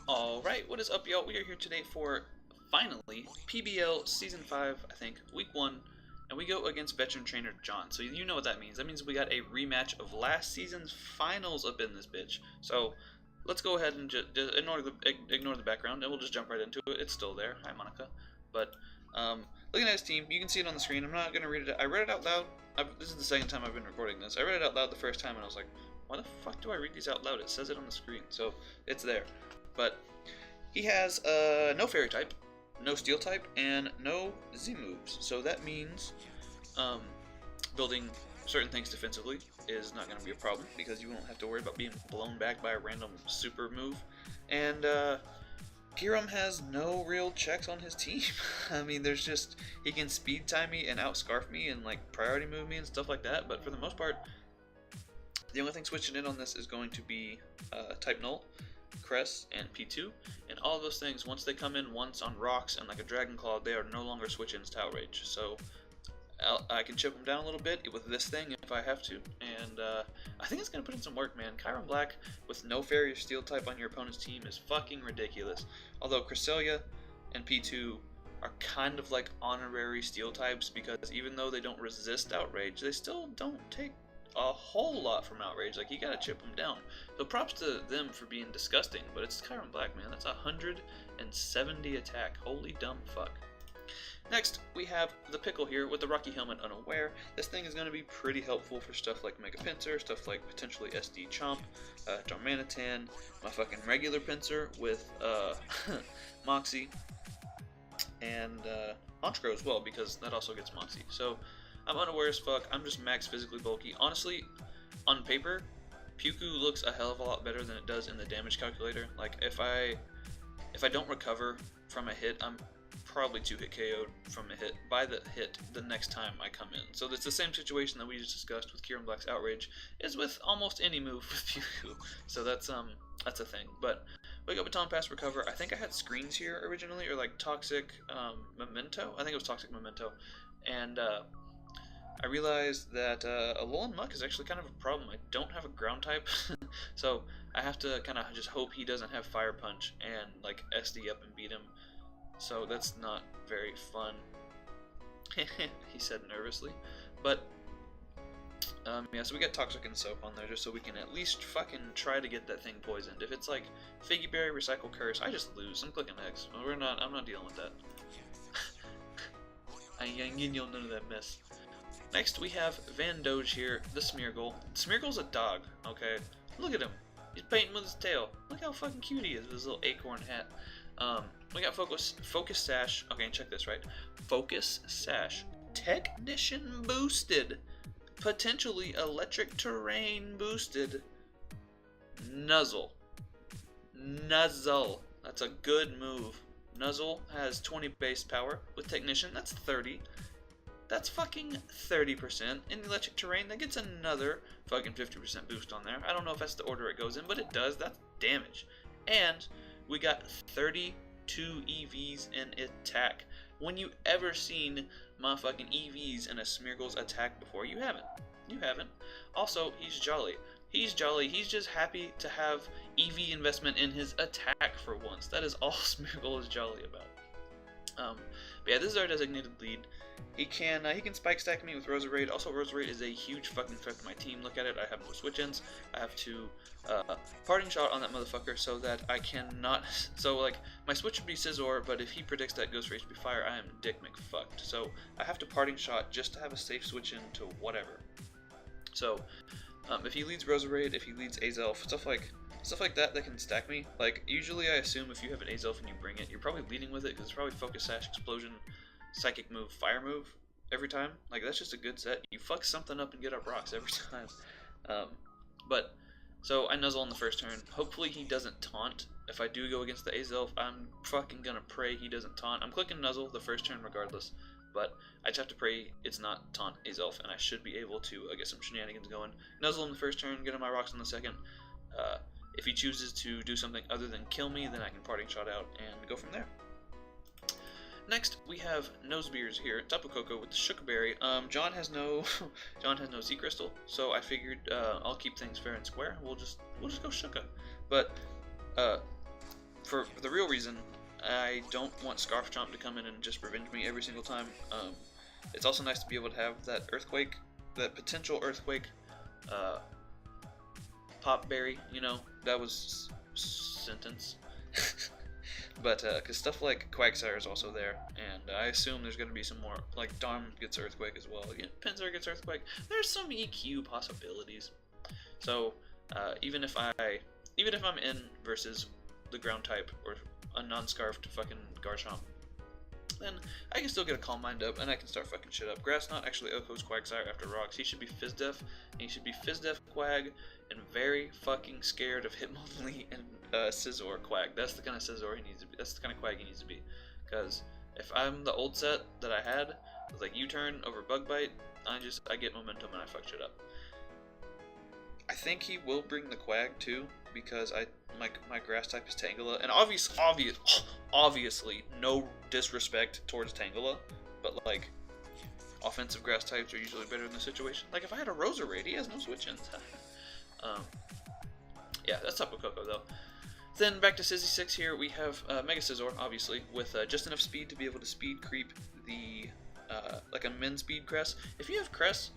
Alright, what is up, y'all? We are here today for, finally, PBL Season 5, I think, Week 1, and we go against Veteran Trainer Jon. So you know what that means. That means we got a rematch of last season's finals up in this bitch. So let's go ahead and just ignore the background, and we'll just jump right into it. It's still there. Hi, Monica. But looking at his team, you can see it on the screen. I'm not going to read it. I read it out loud. This is the second time I've been recording this. I read it out loud the first time, and I was like, why the fuck do I read these out loud? It says it on the screen. So it's there. But he has no fairy type, no steel type, and no Z moves. So that means building certain things defensively is not going to be a problem because you won't have to worry about being blown back by a random super move. And Kiram has no real checks on his team. I mean, there's just, he can speed time me and outscarf me and like priority move me and stuff like that. But for the most part, the only thing switching in on this is going to be type null, Cress, and P2, and all of those things, once they come in once on rocks and like a Dragon Claw, they are no longer switch-ins to Outrage. So I can chip them down a little bit with this thing if I have to, and I think it's going to put in some work, man. Chiron Black with no Fairy or Steel type on your opponent's team is fucking ridiculous. Although Cresselia and P2 are kind of like honorary Steel types because even though they don't resist Outrage, they still don't take a whole lot from Outrage. Like, you gotta chip them down. So props to them for being disgusting, but it's Chiron Black, man. That's 170 attack. Holy dumb fuck. Next, we have the Pickle here with the Rocky Helmet Unaware. This thing is going to be pretty helpful for stuff like Mega Pinsir, stuff like potentially SD Chomp, Darmanitan, my fucking regular Pinsir with Moxie, and Honchkrow as well, because that also gets Moxie. So I'm unaware as fuck. I'm just max physically bulky. Honestly, on paper, Puku looks a hell of a lot better than it does in the damage calculator. Like, if I don't recover from a hit, I'm probably 2-hit KO'd from a hit by the hit the next time I come in. So it's the same situation that we just discussed with Kiran Black's Outrage is with almost any move with Puku. So that's a thing. But Wake Up Baton Pass Recover. I think I had screens here originally, or like Toxic Memento. I think it was Toxic Memento, and I realized that Alolan Muck is actually kind of a problem. I don't have a ground type, so I have to kind of just hope he doesn't have Fire Punch and like SD up and beat him. So that's not very fun, he said nervously. But yeah, so we got Toxic and Soap on there just so we can at least fucking try to get that thing poisoned. If it's like Figgy Berry, Recycle Curse, I just lose. I'm clicking X. I'm not dealing with that. I ain't getting none of that mess. Next, we have Van Doge here, the Smeargle. Smeargle's a dog, okay? Look at him. He's painting with his tail. Look how fucking cute he is with his little acorn hat. We got Focus Sash. Okay, check this, right? Focus Sash. Technician boosted. Potentially Electric Terrain boosted. Nuzzle. That's a good move. Nuzzle has 20 base power. With Technician, that's 30. That's fucking 30%. In the Electric Terrain, that gets another fucking 50% boost on there. I don't know if that's the order it goes in, but it does. That's damage. And we got 32 EVs in attack. When you ever seen my fucking EVs in a Smeargle's attack before? You haven't. You haven't. Also, he's jolly. He's jolly. He's just happy to have EV investment in his attack for once. That is all Smeargle is jolly about. But yeah, this is our designated lead. He can spike stack me with Roserade. Also, Roserade is a huge fucking threat to my team. Look at it. I have no switch-ins. I have to parting shot on that motherfucker so that I cannot. So like my switch would be Scizor, but if he predicts that goes for HP Fire, I am dick McFucked. So I have to parting shot just to have a safe switch in to whatever. So if he leads Roserade, if he leads Azelf, stuff like that can stack me. Like, usually I assume if you have an Azelf and you bring it, you're probably leading with it because it's probably Focus Sash, Explosion, Psychic move, Fire move every time. Like, that's just a good set. You fuck something up and get up rocks every time. But so I Nuzzle on the first turn. Hopefully he doesn't taunt. If I do go against the Azelf, I'm fucking gonna pray he doesn't taunt. I'm clicking Nuzzle the first turn regardless, but I just have to pray it's not taunt Azelf, and I should be able to get some shenanigans going. Nuzzle on the first turn, get on my rocks on the second. If he chooses to do something other than kill me, then I can parting shot out and go from there. Next, we have Nosebeers here, Tapu Koko with the Shookberry. John has no John has no Sea Crystal, so I figured I'll keep things fair and square. We'll just go Shooka. But for the real reason, I don't want Scarf Chomp to come in and just revenge me every single time. It's also nice to be able to have that Earthquake, that potential Earthquake Pop Berry. You know, that was sentence. But because stuff like Quagsire is also there, and I assume there's going to be some more, like Darm gets Earthquake as well. Again, Pinsir gets Earthquake. There's some EQ possibilities. So even if I'm in versus the ground type or a non-scarfed fucking Garchomp, then I can still get a Calm Mind up and I can start fucking shit up. Grass Knot actually echoes Quagsire after rocks. He should be Fizz-Def, and he should be Fizz-Def Quag and very fucking scared of Hitmonlee and Scizor Quag. That's the kind of Scizor he needs to be. That's the kind of Quag he needs to be. Because if I'm the old set that I had with like U-Turn over Bug Bite, I get momentum and I fuck shit up. I think he will bring the Quag too, because my grass type is Tangela, and obviously no disrespect towards Tangela, but like offensive grass types are usually better in the situation. Like if I had a Roserade, he has no switch-ins. Yeah, that's Tapu Koko though. Then back to Sizzy 6 here, we have Mega Scizor, obviously, with just enough speed to be able to speed creep the like a min speed crest. If you have crest,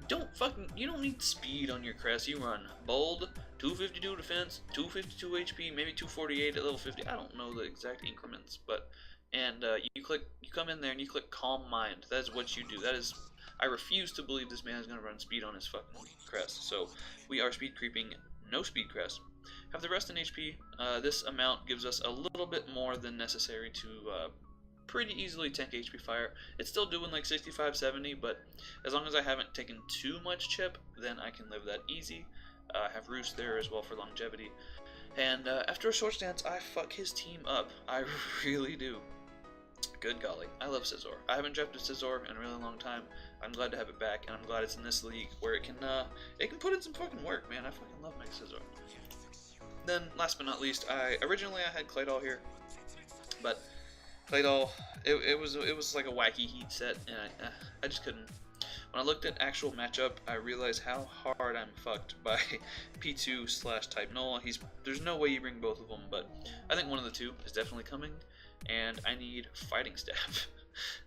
you don't need speed on your crest. You run bold, 252 defense, 252 HP, maybe 248 at level 50. I don't know the exact increments, but you come in there and you click Calm Mind. That is what you do. I refuse to believe this man is gonna run speed on his fucking crest. So we are speed creeping, no speed crest. Have the rest in HP. This amount gives us a little bit more than necessary to pretty easily tank HP Fire. It's still doing like 65, 70, but as long as I haven't taken too much chip, then I can live that easy. Have Roost there as well for longevity. And after a Swords Dance, I fuck his team up. I really do. Good golly. I love Scizor. I haven't drafted Scizor in a really long time. I'm glad to have it back, and I'm glad it's in this league where it can put in some fucking work, man. I fucking love Mega Scizor. Then, last but not least, originally I had Claydol here, but Claydol, it was like a wacky heat set, and I just couldn't. When I looked at actual matchup, I realized how hard I'm fucked by P2/Type Null. There's no way you bring both of them, but I think one of the two is definitely coming, and I need Fighting Stab.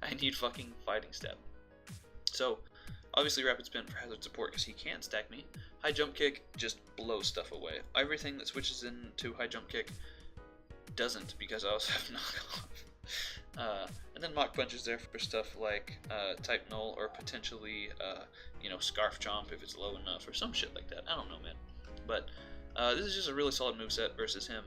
I need fucking Fighting Stab. So, obviously Rapid Spin for hazard support because he can stack me. High Jump Kick just blows stuff away. Everything that switches into High Jump Kick doesn't, because I also have Knockoff. And then Mach Punch is there for stuff like Type Null, or potentially Scarf Chomp if it's low enough, or some shit like that. I don't know, man. But this is just a really solid moveset versus him.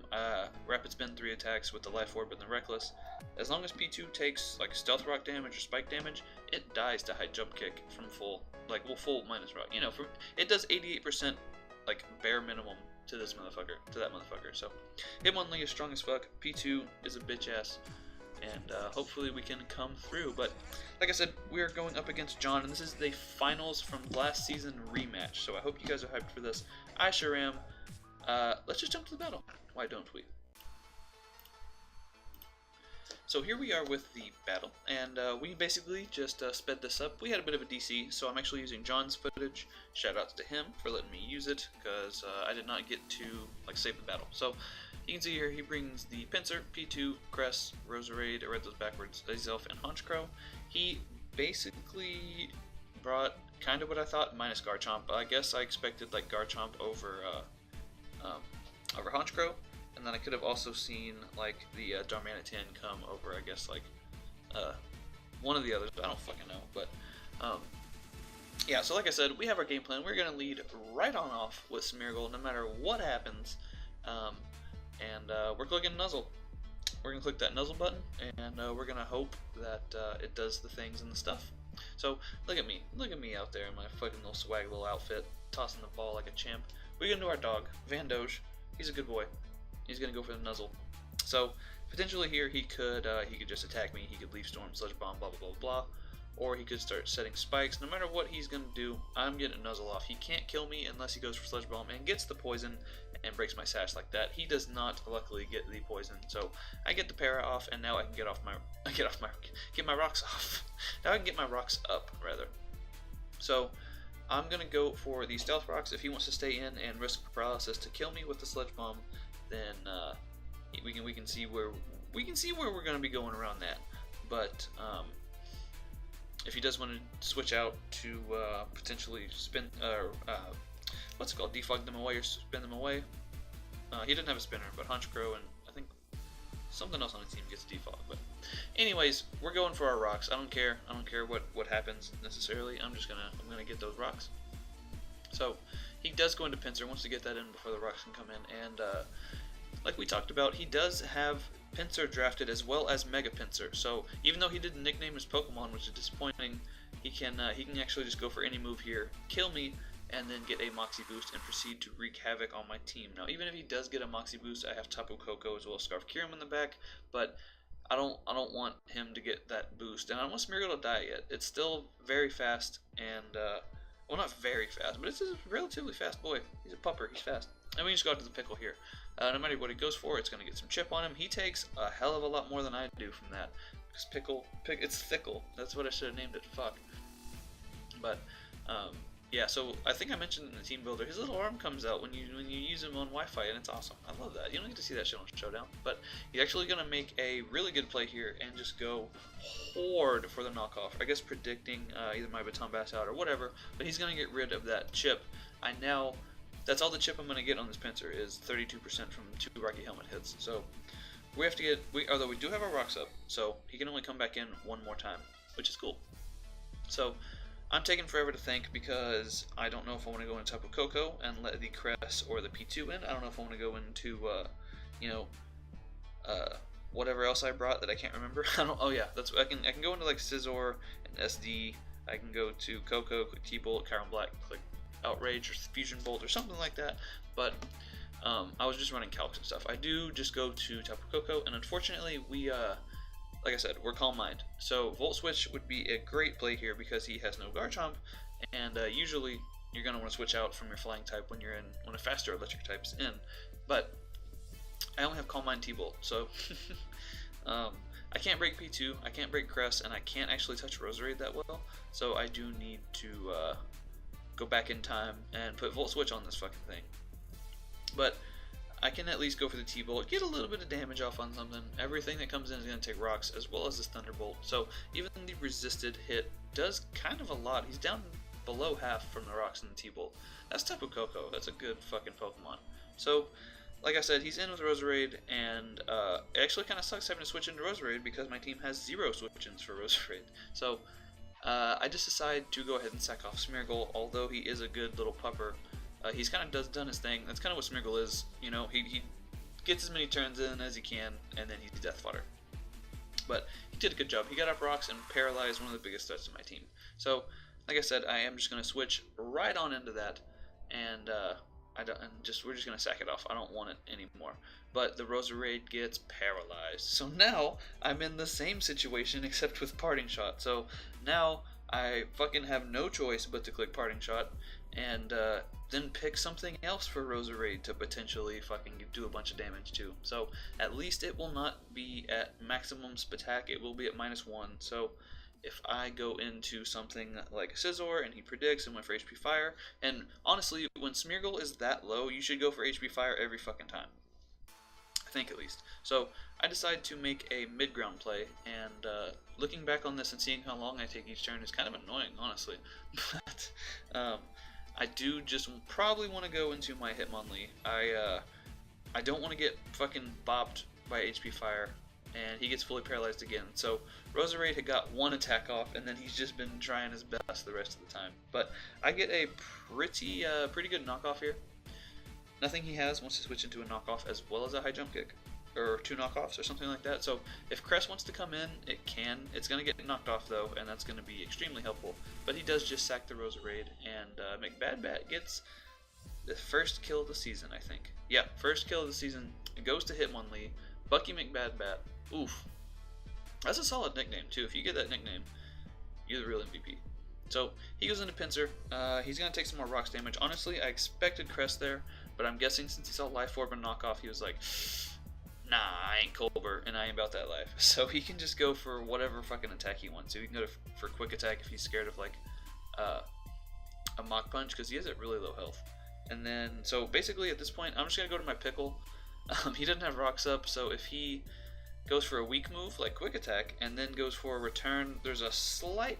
Rapid Spin 3 attacks with the Life Orb and the Reckless. As long as P2 takes like Stealth Rock damage or Spike damage, it dies to High Jump Kick from full, full minus rock. It does 88% like bare minimum to that motherfucker. So Hitmonlee is strong as fuck. P2 is a bitch ass, and hopefully we can come through. But like I said, we are going up against John, and this is the finals from last season rematch. So I hope you guys are hyped for this. I sure am. Let's just jump to the battle. Why don't we? So here we are with the battle, and we basically just sped this up. We had a bit of a DC, so I'm actually using John's footage. Shout outs to him for letting me use it, because I did not get to save the battle. So you can see here he brings the Pinsir, P2, Cress, Roserade, I read those backwards, Azelf, and Honchkrow. He basically brought kind of what I thought, minus Garchomp. I guess I expected Garchomp over Honchkrow. And then I could have also seen the Darmanitan come over, I guess one of the others. I don't fucking know, but yeah. So like I said, we have our game plan. We're gonna lead right on off with Smeargle, no matter what happens. We're clicking Nuzzle. We're gonna click that Nuzzle button, and we're gonna hope that it does the things and the stuff. So look at me out there in my fucking little swag little outfit, tossing the ball like a champ. We're gonna do our dog, Van Doge. He's a good boy. He's gonna go for the Nuzzle. So potentially here he could just attack me. He could Leaf Storm, Sludge Bomb, blah blah blah blah. or he could start setting spikes. No matter what he's going to do, I'm getting a nuzzle off. He can't kill me unless he goes for Sludge Bomb and gets the poison and breaks my sash like that. He does not luckily get the poison, so I get the para off, and now I can get my rocks off. Now I can get my rocks up, rather. So I'm gonna go for the stealth rocks. If he wants to stay in and risk paralysis to kill me with the Sludge Bomb, then we can see where we're gonna be going around that. But if he does want to switch out to potentially spin what's it called, defog them away or spin them away. He didn't have a spinner, but Honchcrow and I think something else on the team gets defog. But anyways, we're going for our rocks. I don't care what happens necessarily. I'm gonna get those rocks. So he does go into Pinsir, wants to get that in before the rocks can come in, and like we talked about, he does have Pinsir drafted as well as Mega Pinsir. So even though he didn't nickname his Pokemon, which is disappointing, he can actually just go for any move here, kill me, and then get a Moxie boost and proceed to wreak havoc on my team. Now, even if he does get a Moxie boost, I have Tapu Koko as well as Scarf Kyurem in the back, but I don't want him to get that boost, and I don't want Smeargle to die yet. It's still very fast, and well, not very fast, but it's a relatively fast boy. He's a pupper. He's fast. And we just go out to the Pickle here. No matter what he goes for, it's going to get some chip on him. He takes a hell of a lot more than I do from that. Because it's Thickle. That's what I should have named it. Fuck. But yeah, so I think I mentioned in the team builder, his little arm comes out when you use him on Wi-Fi, and it's awesome. I love that. You don't get to see that shit on Showdown, but he's actually going to make a really good play here and just go horde for the knockoff. I guess predicting either my Baton Bass out or whatever, but he's going to get rid of that chip. That's all the chip I'm going to get on this Pinsir is 32% from 2 Rocky Helmet hits. So we have to get, although we do have our rocks up, so he can only come back in one more time, which is cool. So I'm taking forever to think because I don't know if I want to go into Tapu Koko and let the Cress or the P2 in. I don't know if I want to go into, whatever else I brought that I can't remember. Oh yeah, I can go into like Scizor and SD. I can go to Koko, click T-Bolt, Chiron Black, click Outrage or Fusion Bolt or something like that. But I was just running calcs and stuff. I do just go to Tapu Koko, and unfortunately we like I said, we're Calm Mind. So Volt Switch would be a great play here because he has no Garchomp, and usually you're going to want to switch out from your Flying type when a faster Electric type's in. But I only have Calm Mind T-Bolt, so I can't break P2, I can't break Cress, and I can't actually touch Roserade that well. So I do need to go back in time and put Volt Switch on this fucking thing. But I can at least go for the T-Bolt, get a little bit of damage off on something. Everything that comes in is going to take rocks, as well as this Thunderbolt. So even the resisted hit does kind of a lot. He's down below half from the rocks in the T-Bolt. That's Tapu Koko. That's a good fucking Pokemon. So, like I said, he's in with Roserade, and it actually kind of sucks having to switch into Roserade because my team has 0 switch-ins for Roserade. So I just decide to go ahead and sack off Smeargle, although he is a good little pupper. He's kind of done his thing. That's kind of what Smeargle is. You know, he gets as many turns in as he can, and then he's death fodder. But he did a good job. He got up rocks and paralyzed one of the biggest threats to my team. So, like I said, I am just going to switch right on into that, and we're just going to sack it off. I don't want it anymore. But the Roserade gets paralyzed. So now I'm in the same situation except with Parting Shot. So now I fucking have no choice but to click Parting Shot and then pick something else for Roserade to potentially fucking do a bunch of damage to. So at least it will not be at maximum Spatak, it will be at -1. So if I go into something like Scizor and he predicts and went for HP Fire, and honestly, when Smeargle is that low, you should go for HP Fire every fucking time. I think at least. So I decide to make a mid-ground play, and looking back on this and seeing how long I take each turn is kind of annoying, honestly. But I do just probably want to go into my Hitmonlee. I don't want to get fucking bopped by HP Fire, and he gets fully paralyzed again. So Roserade had got 1 attack off, and then he's just been trying his best the rest of the time. But I get a pretty good knockoff here. Nothing he has wants to switch into a knockoff as well as a high jump kick, or 2 knockoffs or something like that. So if Cress wants to come in, it can. It's going to get knocked off though, and that's going to be extremely helpful. But he does just sack the Roserade, and McBadbat gets the first kill of the season, I think. Yeah, first kill of the season. It goes to Hitmonlee. Bucky McBadbat. Oof. That's a solid nickname too. If you get that nickname, You're the real MVP. So he goes into Pinsir. He's going to take some more rocks damage. Honestly, I expected Crest there, but I'm guessing since he saw Life Orb and knockoff, he was like, nah, I ain't Colbert, and I ain't about that life. So he can just go for whatever fucking attack he wants to. He can go for quick attack if he's scared of like a Mach Punch, because he is at really low health. And then, so basically at this point, I'm just going to go to my Pickle. He doesn't have rocks up, so if he goes for a weak move like quick attack and then goes for a return, there's a slight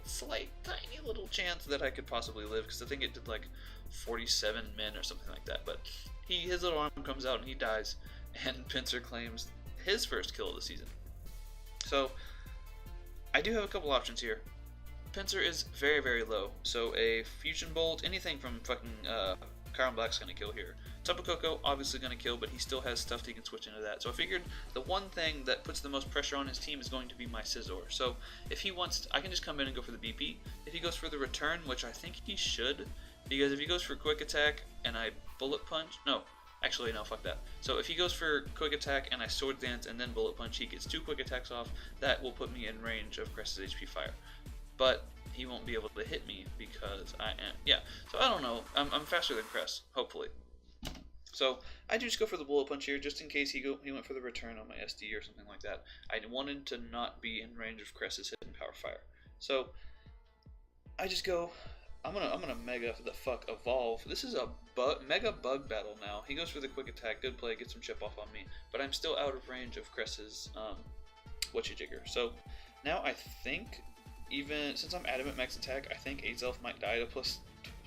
tiny little chance that I could possibly live, because I think it did like 47 min or something like that. But his little arm comes out and he dies, and Pinsir claims his first kill of the season. So I do have a couple options here. Pinsir is very, very low, so a Fusion Bolt, anything from fucking Chiron Black's gonna kill here. Tapu Koko obviously gonna kill, but he still has stuff that he can switch into that. So I figured the one thing that puts the most pressure on his team is going to be my Scizor. So if he wants, I can just come in and go for the BP. If he goes for the return, which I think he should, because if he goes for quick attack and I bullet punch, no, actually no, fuck that. So if he goes for quick attack and I sword dance and then bullet punch, he gets 2 quick attacks off. That will put me in range of Crest's HP Fire. But he won't be able to hit me because I am, yeah. So I don't know. I'm faster than Crest, hopefully. So I do just go for the bullet punch here, just in case he went for the return on my SD or something like that. I wanted to not be in range of Crest's hidden power fire. So I just go. I'm gonna mega the fuck evolve. This is a mega bug battle now. He goes for the quick attack, good play, get some chip off on me, but I'm still out of range of Crest's whatchamajigger. So now I think, even since I'm adamant max attack, I think Azelf might die to plus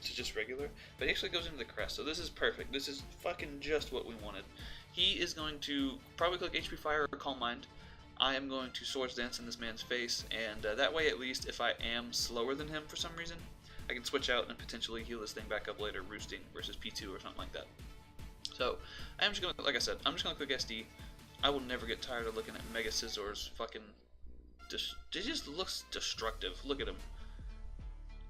to just regular, but he actually goes into the Crest, so this is perfect. This is fucking just what we wanted. He is going to probably click HP Fire or Calm Mind. I am going to Swords Dance in this man's face, and that way at least if I am slower than him for some reason, I can switch out and potentially heal this thing back up later, roosting versus P2 or something like that. So I'm just gonna, like I said, I'm just gonna click SD. I will never get tired of looking at Mega Scizor's fucking. It just looks destructive. Look at him.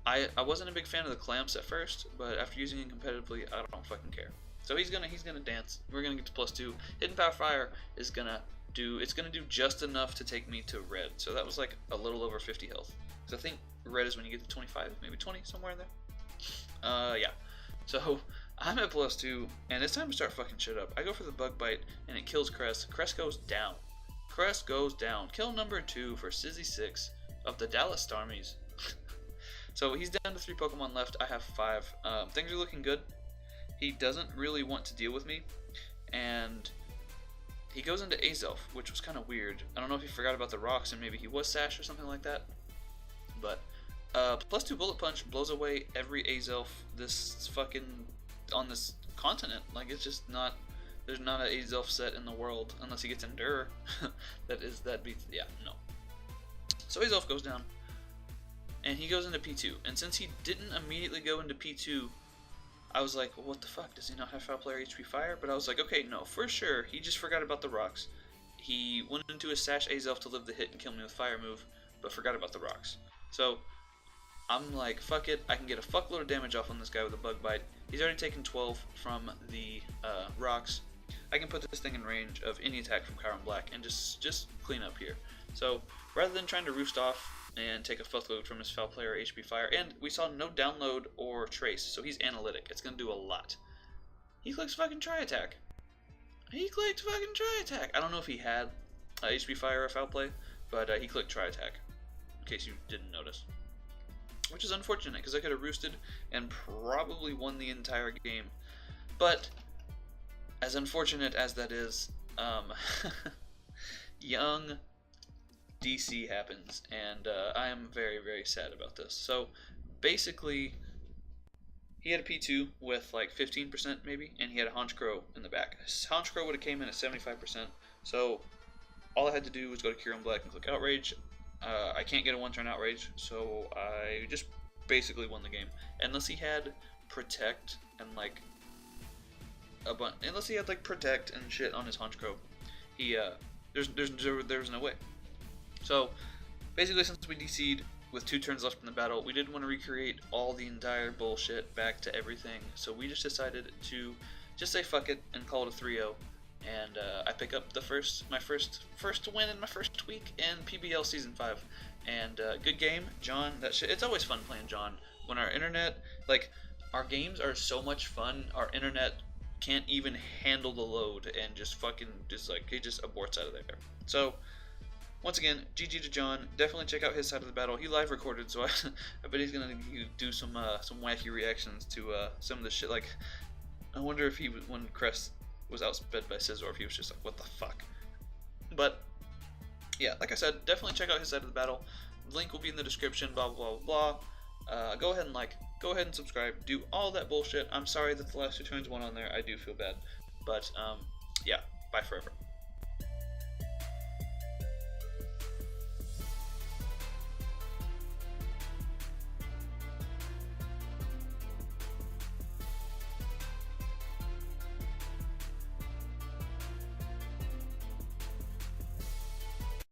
I wasn't a big fan of the clamps at first, but after using it competitively, I don't fucking care. So he's gonna dance. We're gonna get to +2. Hidden Power Fire is gonna do just enough to take me to red. So that was like a little over 50 health. Because I think red is when you get to 25, maybe 20, somewhere in there. Yeah. So I'm at +2, and it's time to start fucking shit up. I go for the Bug Bite, and it kills Crest. Crest goes down. Crest goes down. Kill number 2 for Sizzy6 of the Dallas Starmies. So he's down to 3 Pokemon left. I have 5. Things are looking good. He doesn't really want to deal with me, and he goes into Azelf, which was kind of weird. I don't know if he forgot about the rocks and maybe he was Sash or something like that. But +2 Bullet Punch blows away every Azelf this fucking on this continent. Like, it's just not. There's not an Azelf set in the world unless he gets Endure. that beats, yeah, no. So Azelf goes down, and he goes into P2. And since he didn't immediately go into P2, I was like, well, what the fuck? Does he not have Foul Player HP Fire? But I was like, okay, no, for sure. He just forgot about the rocks. He went into his Sash Azelf to live the hit and kill me with Fire move, but forgot about the rocks. So I'm like, fuck it. I can get a fuckload of damage off on this guy with a Bug Bite. He's already taken 12 from the rocks. I can put this thing in range of any attack from Chiron Black and just clean up here. So rather than trying to roost off and take a fuckload from his Foul Player HP Fire, and we saw no download or trace, so he's analytic. It's going to do a lot. He clicks fucking Tri Attack. He clicked fucking Tri Attack. I don't know if he had HP Fire or Foul Play, but he clicked Tri Attack, in case you didn't notice. Which is unfortunate, because I could have roosted and probably won the entire game. But as unfortunate as that is, young DC happens, and I am very, very sad about this. So basically, he had a P2 with like 15% maybe, and he had a Honchkrow in the back. His Honchkrow would have came in at 75%, so all I had to do was go to Chiron Black and click Outrage. I can't get a one-turn Outrage, so I just basically won the game. Unless he had Protect and like unless he had like Protect and shit on his Honchkrow, he there's no way. So basically, since we DC'd with 2 turns left in the battle, we didn't want to recreate all the entire bullshit back to everything. So we just decided to just say fuck it and call it a 3-0. And I pick up my first win in my first week in PBL Season 5. And good game, Jon. That shit. It's always fun playing Jon. When our internet, like, our games are so much fun, our internet can't even handle the load and just fucking just like it just aborts out of there. So once again, GG to Jon. Definitely check out his side of the battle. He live recorded, so I bet he's gonna do some wacky reactions to some of the shit. Like, I wonder if when Crest was outsped by Scizor, if he was just like, what the fuck. But yeah, like I said, definitely check out his side of the battle. The link will be in the description. Blah blah blah blah. Go ahead and like. Go ahead and subscribe. Do all that bullshit. I'm sorry that the last 2 turns weren't on there. I do feel bad, but yeah. Bye forever.